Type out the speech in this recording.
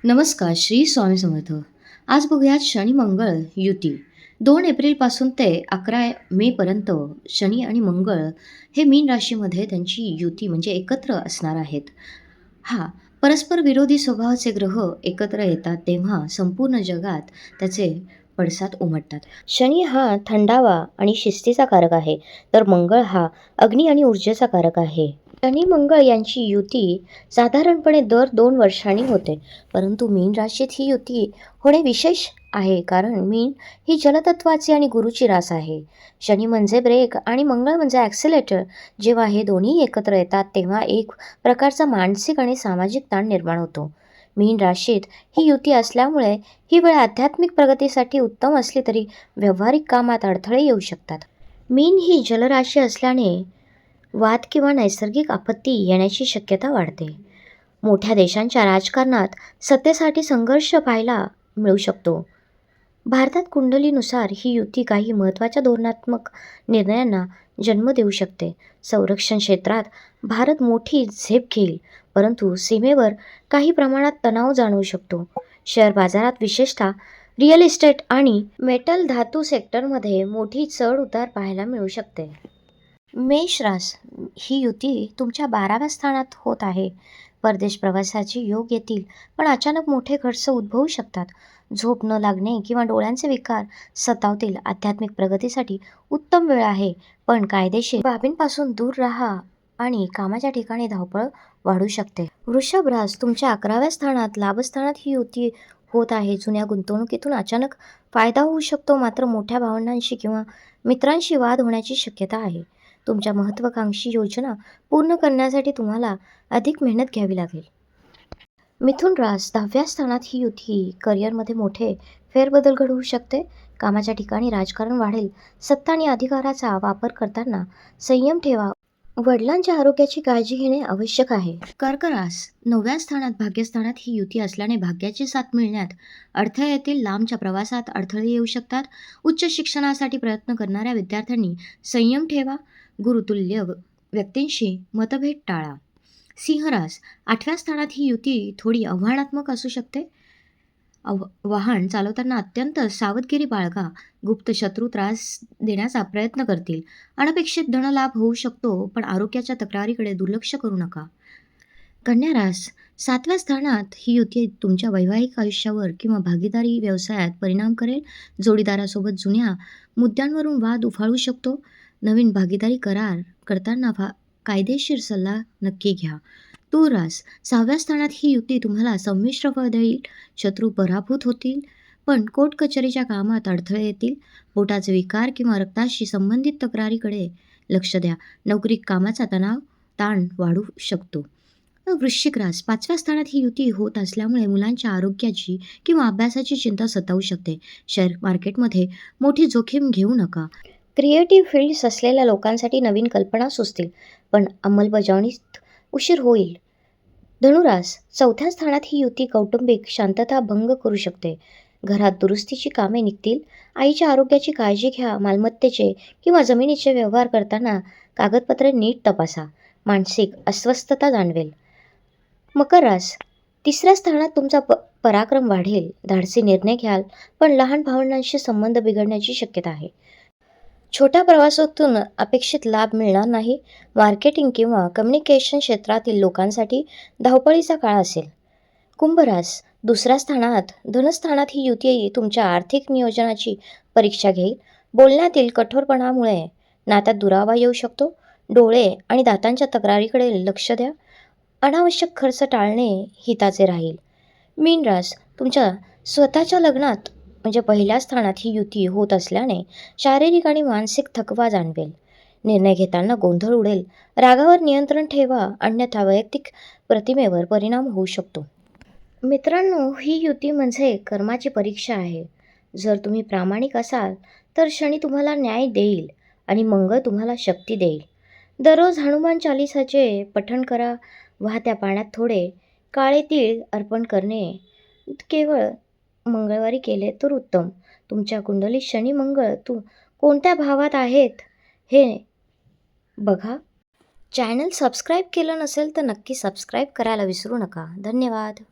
नमस्कार, श्री स्वामी समर्थ. आज बघूयात शनी मंगळ युती. 2 एप्रिलपासून ते 11 मेपर्यंत शनी आणि मंगळ हे मीन राशीमध्ये त्यांची युती म्हणजे एकत्र असणार आहेत. परस्पर विरोधी स्वभावाचे ग्रह एकत्र येतात तेव्हा संपूर्ण जगात त्याचे पडसाद उमटतात. शनी हा थंडावा आणि शिस्तीचा कारक आहे, तर मंगळ हा अग्नी आणि ऊर्जेचा कारक आहे. शनी मंगळ यांची युती साधारणपणे दर 2 वर्षांनी होते, परंतु मीन राशीत ही युती होणे विशेष आहे, कारण मीन ही जलतत्वाची आणि गुरुची रास आहे. शनी म्हणजे ब्रेक आणि मंगळ म्हणजे ॲक्सिलेटर. जेव्हा हे दोन्ही एकत्र येतात तेव्हा एक प्रकारचा मानसिक आणि सामाजिक ताण निर्माण होतो. मीन राशीत ही युती असल्यामुळे ही वेळ आध्यात्मिक प्रगतीसाठी उत्तम असली तरी व्यावहारिक कामात अडथळे येऊ शकतात. मीन ही जलराशी असल्याने वाद किंवा नैसर्गिक आपत्ती येण्याची शक्यता वाढते. मोठ्या देशांच्या राजकारणात सत्तेसाठी संघर्ष पाहायला मिळू शकतो. भारतात कुंडलीनुसार ही युती काही महत्त्वाच्या धोरणात्मक निर्णयांना जन्म देऊ शकते. संरक्षण क्षेत्रात भारत मोठी झेप घेईल, परंतु सीमेवर काही प्रमाणात तणाव जाणवू शकतो. शेअर बाजारात विशेषतः रिअल इस्टेट आणि मेटल धातू सेक्टरमध्ये मोठी चढ उतार पाहायला मिळू शकते. मेष रास ही युती तुमच्या 12व्या स्थानात होत आहे. परदेश प्रवासाचे योग येतील, पण अचानक मोठे खर्च उद्भवू शकतात. झोप न लागणे किंवा डोळ्यांचे विकार सतावतील. आध्यात्मिक प्रगतीसाठी उत्तम वेळ आहे, पण कायदेशीर बाबींपासून दूर राहा आणि कामाच्या ठिकाणी धावपळ वाढू शकते. वृषभ रास तुमच्या 11व्या स्थानात लाभस्थानात ही युती होत आहे. जुन्या गुंतवणुकीतून अचानक फायदा होऊ शकतो, मात्र मोठ्या भावंडांशी किंवा मित्रांशी वाद होण्याची शक्यता आहे. तुमच्या महत्त्वाकांक्षी योजना पूर्ण करण्यासाठी तुम्हाला अधिक मेहनत घ्यावी लागेल. मिथुन रास 10व्या स्थानात ही युती करिअरमध्ये मोठे फेरबदल घडवू शकते. कामाच्या ठिकाणी राजकारण वाढेल. सत्ता आणि अधिकाराचा वापर करताना संयम ठेवा. वडिलांच्या आरोग्याची काळजी घेणे आवश्यक आहे. कर्क रास 9व्या स्थानात भाग्यस्थानात ही युती असल्याने भाग्याची साथ मिळण्यात अडथळे येतील. लांबच्या प्रवासात अडथळे येऊ शकतात. उच्च शिक्षणासाठी प्रयत्न करणाऱ्या विद्यार्थ्यांनी संयम ठेवा. गुरुतुल्य व्यक्तींशी मतभेद टाळा. सिंह रास 8व्या स्थानात ही युती थोडी आव्हानात्मक असू शकते. वाहन चालवताना अत्यंत सावधगिरी बाळगा. गुप्त शत्रू त्रास देण्याचा प्रयत्न करतील. अनपेक्षित धनलाभ होऊ शकतो, पण आरोग्याच्या तक्रारीकडे दुर्लक्ष करू नका. कन्या रास 7व्या स्थानात ही युती तुमच्या वैवाहिक आयुष्यावर किंवा भागीदारी व्यवसायात परिणाम करेल. जोडीदारासोबत जुन्या मुद्द्यांवरून वाद उफाळू शकतो. नवीन भागीदारी करार करताना कायदेशीर सल्ला नक्की घ्या. तूळ रास 6व्या स्थानात ही युती तुम्हाला संमिश्र फळ देईल. शत्रू पराभूत होतील, पण कोर्ट कचेरीच्या कामात अडथळे येतील. पोटाचे विकार किंवा रक्ताशी संबंधित तक्रारीकडे लक्ष द्या. नोकरीत कामाचा ताण वाढू शकतो. वृश्चिक रास 5व्या स्थानात ही युती होत असल्यामुळे मुलांच्या आरोग्याची किंवा अभ्यासाची चिंता सतावू शकते. शेअर मार्केटमध्ये मोठी जोखीम घेऊ नका. क्रिएटिव्ह फील्ड्स असलेल्या लोकांसाठी नवीन कल्पना सुचतील, पण अंमलबजावणीत उशीर होईल. धनुरास 4थ्या स्थानात ही युती कौटुंबिक शांतता भंग करू शकते. घरात दुरुस्तीची कामे निघतील. आईच्या आरोग्याची काळजी घ्या. मालमत्तेचे किंवा जमिनीचे व्यवहार करताना कागदपत्रे नीट तपासा. मानसिक अस्वस्थता जाणवेल. मकर रास 3ऱ्या स्थानात तुमचा पराक्रम वाढेल. धाडसी निर्णय घ्याल, पण लहान भावंडांशी संबंध बिघडण्याची शक्यता आहे. छोट्या प्रवासातून अपेक्षित लाभ मिळणार नाही. मार्केटिंग किंवा कम्युनिकेशन क्षेत्रातील लोकांसाठी धावपळीचा काळ असेल. कुंभ रास 2ऱ्या स्थानात धनस्थानात ही युती तुमच्या आर्थिक नियोजनाची परीक्षा घेईल. बोलण्यातील कठोरपणामुळे नात्यात दुरावा येऊ शकतो. डोळे आणि दातांच्या तक्रारीकडे लक्ष द्या. अनावश्यक खर्च टाळणे हिताचे राहील. मीन रास तुमच्या स्वतःच्या लग्नात म्हणजे 1ल्या स्थानात ही युती होत असल्याने शारीरिक आणि मानसिक थकवा जाणवेल. निर्णय घेताना गोंधळ उडेल. रागावर नियंत्रण ठेवा, अन्यथा वैयक्तिक प्रतिमेवर परिणाम होऊ शकतो. मित्रांनो, ही युती म्हणजे कर्माची परीक्षा आहे. जर तुम्ही प्रामाणिक असाल तर शनी तुम्हाला न्याय देईल आणि मंगळ तुम्हाला शक्ती देईल. दररोज हनुमान चालीसाचे पठण करा. वाहत्या पाण्यात थोडे काळे तीळ अर्पण करणे केवळ मंगळवारी केले तर उत्तम. तुमच्या कुंडलीत शनी मंगळ कोणत्या भावात आहेत हे बघा. चॅनल सबस्क्राईब केलं नसेल तर नक्की सबस्क्राईब करायला विसरू नका. धन्यवाद.